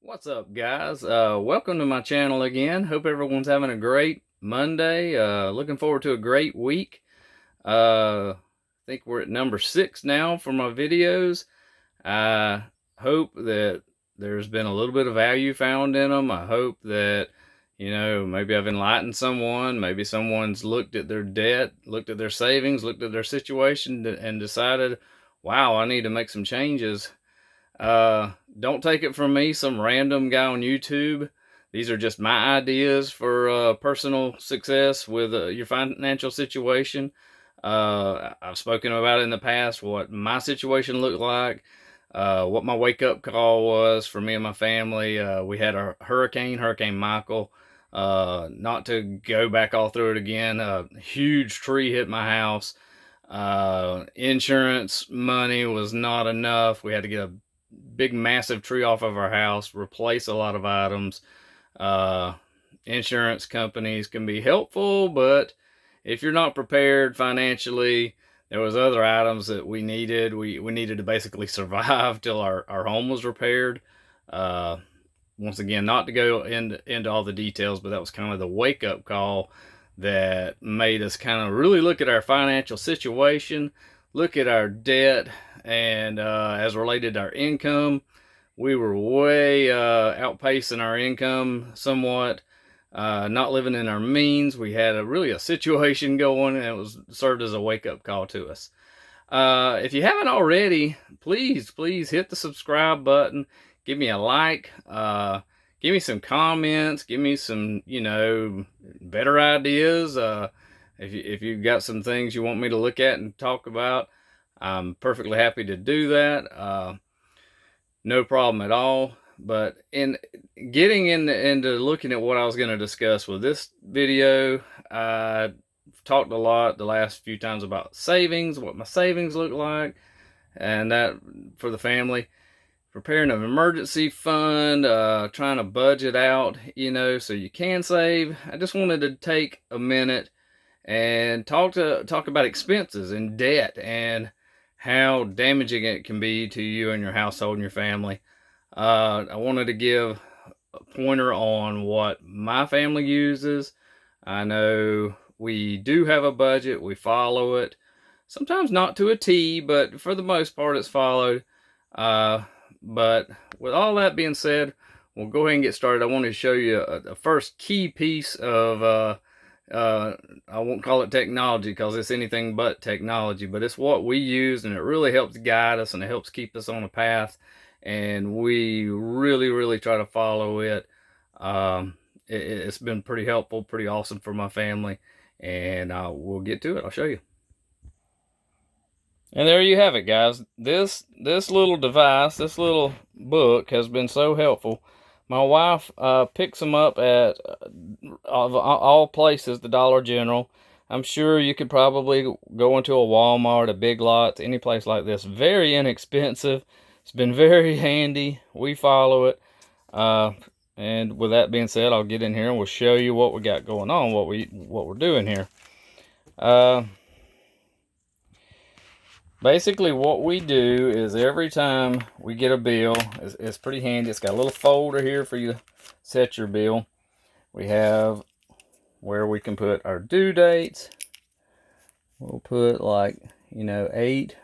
What's up, guys? Welcome to my channel again. Hope everyone's having a great Monday. Looking forward to a great week. I think we're at number 6 now for my videos. I hope that there's been a little bit of value found in them. I hope that, maybe I've enlightened someone. Maybe someone's looked at their debt, looked at their savings, looked at their situation, and decided, wow, I need to make some changes. Don't take it from me, some random guy on YouTube. These are just my ideas for personal success with your financial situation. I've spoken about in the past what my situation looked like, what my wake up call was for me and my family. We had a Hurricane Michael. Not to go back all through it again. A huge tree hit my house. Insurance money was not enough. We had to get a big massive tree off of our house, replace a lot of items. Insurance companies can be helpful, but if you're not prepared financially, there was other items that we needed. We needed to basically survive till our home was repaired. Once again, not to go into all the details, but that was kind of the wake-up call that made us kind of really look at our financial situation, look at our debt, and as related to our income, we were way outpacing our income somewhat, not living in our means. We had really a situation going, and it was served as a wake-up call to us. If you haven't already, please hit the subscribe button, give me a like, give me some comments, give me some, better ideas. If you've got some things you want me to look at and talk about, I'm perfectly happy to do that. No problem at all. But in getting into looking at what I was going to discuss with this video, I talked a lot the last few times about savings, what my savings look like, and that for the family. Preparing an emergency fund, trying to budget out, so you can save. I just wanted to take a minute and talk about expenses and debt and how damaging it can be to you and your household and your family. I wanted to give a pointer on what my family uses. I know we do have a budget, we follow it. Sometimes not to a T, but for the most part it's followed. But with all that being said, we'll go ahead and get started. I want to show you the first key piece of I won't call it technology because it's anything but technology, but it's what we use, and it really helps guide us and it helps keep us on a path, and we really try to follow it. It's been pretty helpful, pretty awesome for my family, and we'll get to it. I'll show you. And there you have it, guys. This little device, this little book has been so helpful. My wife picks them up at of all places, the Dollar General. I'm sure you could probably go into a Walmart, a Big Lots, any place like this. Very inexpensive. It's been very handy. We follow it. And with that being said, I'll get in here and we'll show you what we got going on, what we're doing here. Basically, what we do is every time we get a bill, it's pretty handy. It's got a little folder here for you to set your bill. We have where we can put our due dates. We'll put like, 8/20.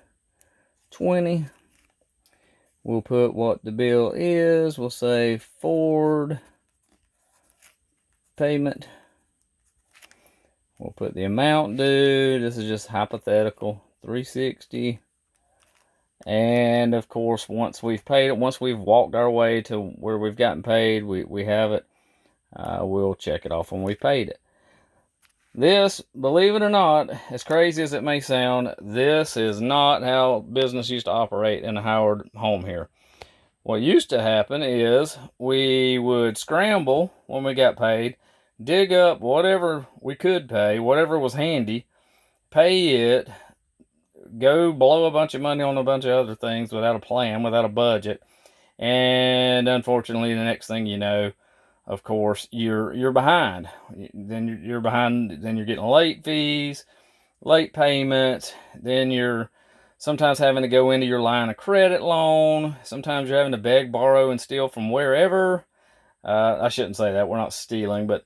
We'll put what the bill is. We'll say Ford payment. We'll put the amount due. This is just hypothetical. $360. And of course, once we've paid it, once we've walked our way to where we've gotten paid, we have it. We'll check it off when we've paid it. This, believe it or not, as crazy as it may sound, this is not how business used to operate in a Howard home here. What used to happen is we would scramble when we got paid, dig up whatever we could pay, whatever was handy, pay it, go blow a bunch of money on a bunch of other things without a plan, without a budget, and unfortunately, the next thing you know, of course, you're behind. Then you're behind. Then you're getting late fees, late payments. Then you're sometimes having to go into your line of credit loan. Sometimes you're having to beg, borrow, and steal from wherever. I shouldn't say that. We're not stealing, but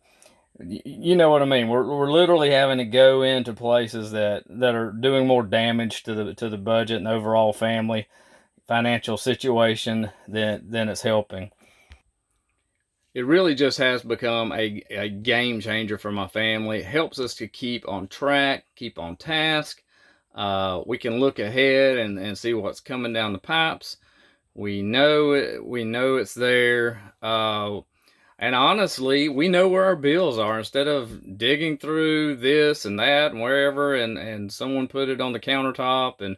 you know what I mean. We're literally having to go into places that are doing more damage to the budget and overall family financial situation than it's helping. It really just has become a game changer for my family. It helps us to keep on track, keep on task. We can look ahead and see what's coming down the pipes. We know it's there. And honestly, we know where our bills are. Instead of digging through this and that and wherever, and someone put it on the countertop and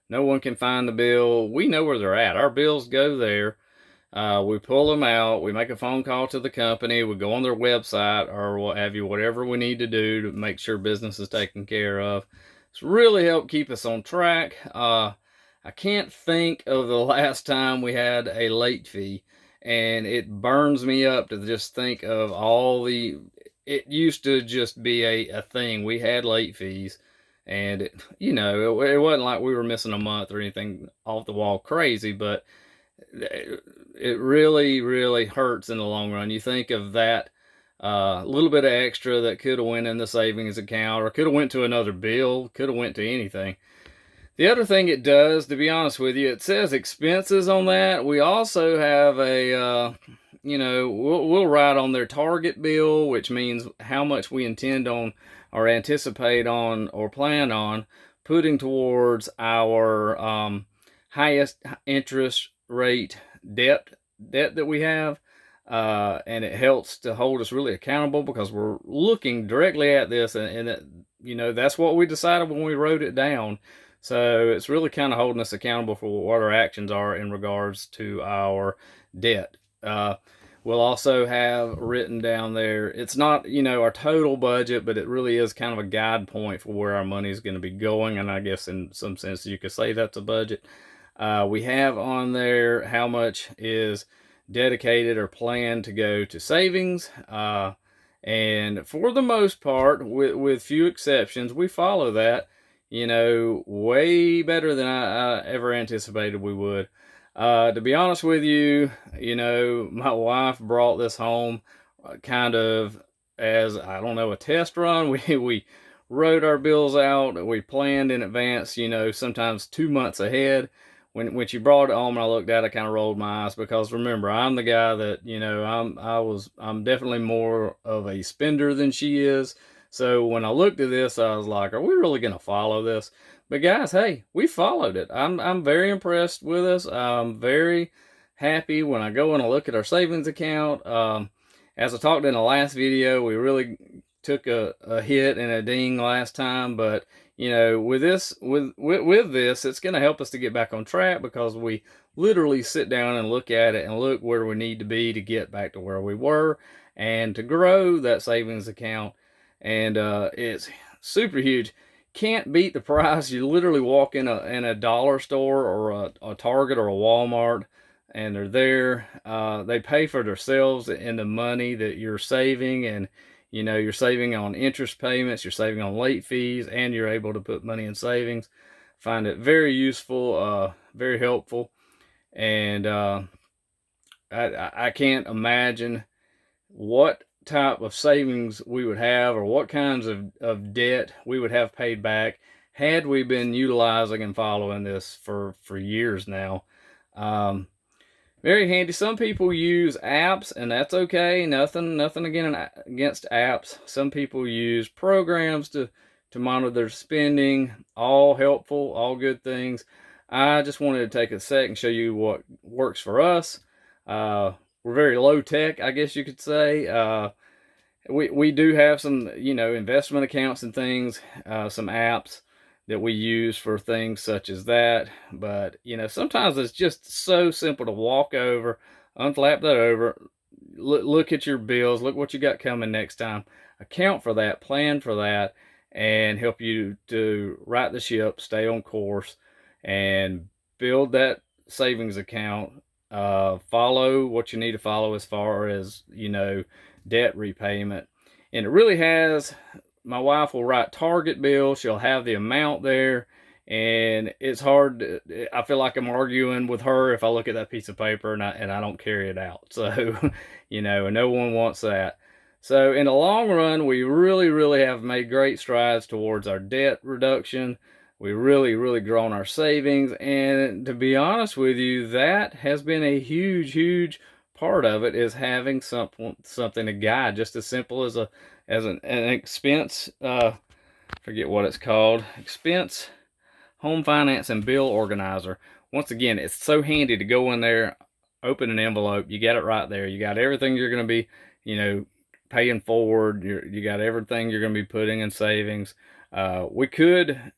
no one can find the bill, we know where they're at. Our bills go there. We pull them out. We make a phone call to the company. We go on their website or what have you, whatever we need to do to make sure business is taken care of. It's really helped keep us on track. I can't think of the last time we had a late fee, and it burns me up to just think of all the. It used to just be a thing. We had late fees, and it wasn't like we were missing a month or anything off the wall crazy, but it really, really hurts in the long run. You think of that little bit of extra that could have went in the savings account or could have went to another bill, could have went to anything. The other thing it does, to be honest with you, it says expenses on that. We also have we'll write on their target bill, which means how much we intend on or anticipate on or plan on putting towards our highest interest rate debt that we have. And it helps to hold us really accountable because we're looking directly at this, and that's what we decided when we wrote it down. So it's really kind of holding us accountable for what our actions are in regards to our debt. We'll also have written down there, it's not, our total budget, but it really is kind of a guide point for where our money is going to be going. And I guess in some sense you could say that's a budget. We have on there how much is dedicated or planned to go to savings. And for the most part, with few exceptions, we follow that, way better than I ever anticipated we would. To be honest with you, my wife brought this home kind of as, I don't know, a test run. We wrote our bills out. We planned in advance, sometimes 2 months ahead. When she brought it home and I looked at it, I kind of rolled my eyes because remember, I'm the guy that, I'm definitely more of a spender than she is. So when I looked at this, I was like, are we really going to follow this? But guys, hey, we followed it. I'm very impressed with us. I'm very happy when I go and I look at our savings account. As I talked in the last video, we really took a hit and a ding last time, but with this, it's going to help us to get back on track because we literally sit down and look at it and look where we need to be to get back to where we were and to grow that savings account. And it's super huge. Can't beat the price. You literally walk in a dollar store or a Target or a Walmart, and they're there. They pay for themselves in the money that you're saving, and you're saving on interest payments, you're saving on late fees, and you're able to put money in savings. Find it very useful, very helpful, and I can't imagine what type of savings we would have or what kinds of debt we would have paid back had we been utilizing and following this for years now. Very handy. Some people use apps, and that's okay. Nothing against apps. Some people use programs to monitor their spending. All helpful, all good things. I just wanted to take a sec and show you what works for us. We're very low tech, I guess you could say. We do have some, investment accounts and things, some apps that we use for things such as that. But, sometimes it's just so simple to walk over, unflap that over, look at your bills, look what you got coming next time, account for that, plan for that, and help you to right the ship, stay on course, and build that savings account. Follow what you need to follow as far as, debt repayment. And it really has. My wife will write target bill. She'll have the amount there, and it's hard. I feel like I'm arguing with her if I look at that piece of paper and I don't carry it out. So, and no one wants that. So in the long run, we really, really have made great strides towards our debt reduction. We really, really grown our savings. And to be honest with you, that has been a huge, huge part of it, is having something to guide, just as simple as an expense, forget what it's called, expense, home finance, and bill organizer. Once again, it's so handy to go in there, open an envelope, you got it right there. You got everything you're going to be, paying forward. You got everything you're going to be putting in savings. We could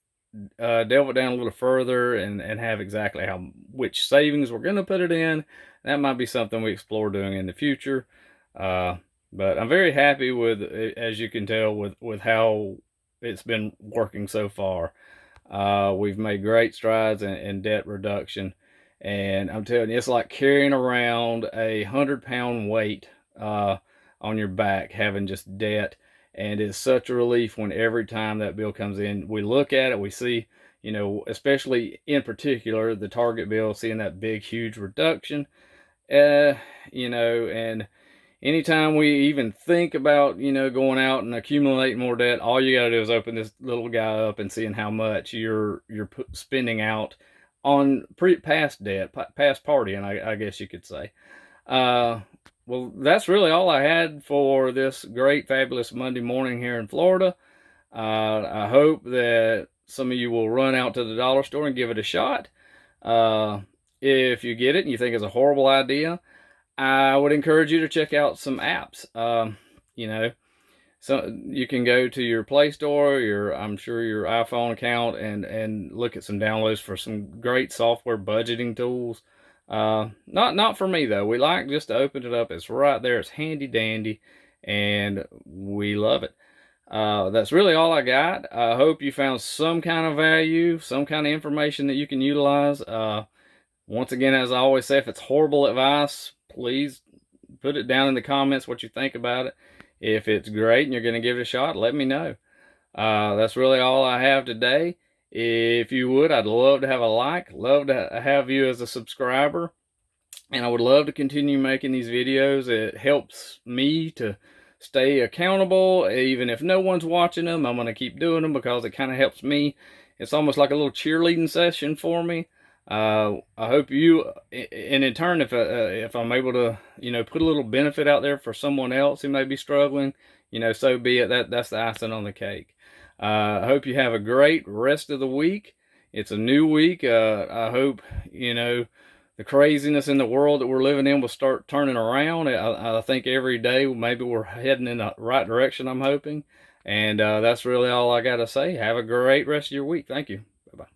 delve it down a little further and have exactly which savings we're going to put it in. That might be something we explore doing in the future. But I'm very happy with, as you can tell, with how it's been working so far. We've made great strides in debt reduction, and I'm telling you, it's like carrying around a 100-pound weight on your back, having just debt. And it's such a relief when every time that bill comes in, we look at it, we see, especially in particular, the Target bill, seeing that big, huge reduction, and anytime we even think about, going out and accumulating more debt, all you gotta do is open this little guy up and seeing how much you're spending out on past debt, past partying, I guess you could say. Well, that's really all I had for this great, fabulous Monday morning here in Florida. I hope that some of you will run out to the dollar store and give it a shot. If you get it and you think it's a horrible idea, I would encourage you to check out some apps. So you can go to your Play Store, I'm sure your iPhone account, and look at some downloads for some great software budgeting tools. Not for me though. We like just to open it up. It's right there. It's handy dandy, and we love it. That's really all I got. I hope you found some kind of value, some kind of information that you can utilize. Once again, as I always say, if it's horrible advice, please put it down in the comments what you think about it. If it's great and you're going to give it a shot, let me know. That's really all I have today. If you would, I'd love to have a like, love to have you as a subscriber, and I would love to continue making these videos. It helps me to stay accountable. Even if no one's watching them, I'm going to keep doing them because it kind of helps me. It's almost like a little cheerleading session for me. I hope you, and in turn, if I'm able to, put a little benefit out there for someone else who may be struggling, so be it. That's the icing on the cake. I hope you have a great rest of the week. It's a new week. I hope, the craziness in the world that we're living in will start turning around. I think every day maybe we're heading in the right direction, I'm hoping. And that's really all I got to say. Have a great rest of your week. Thank you.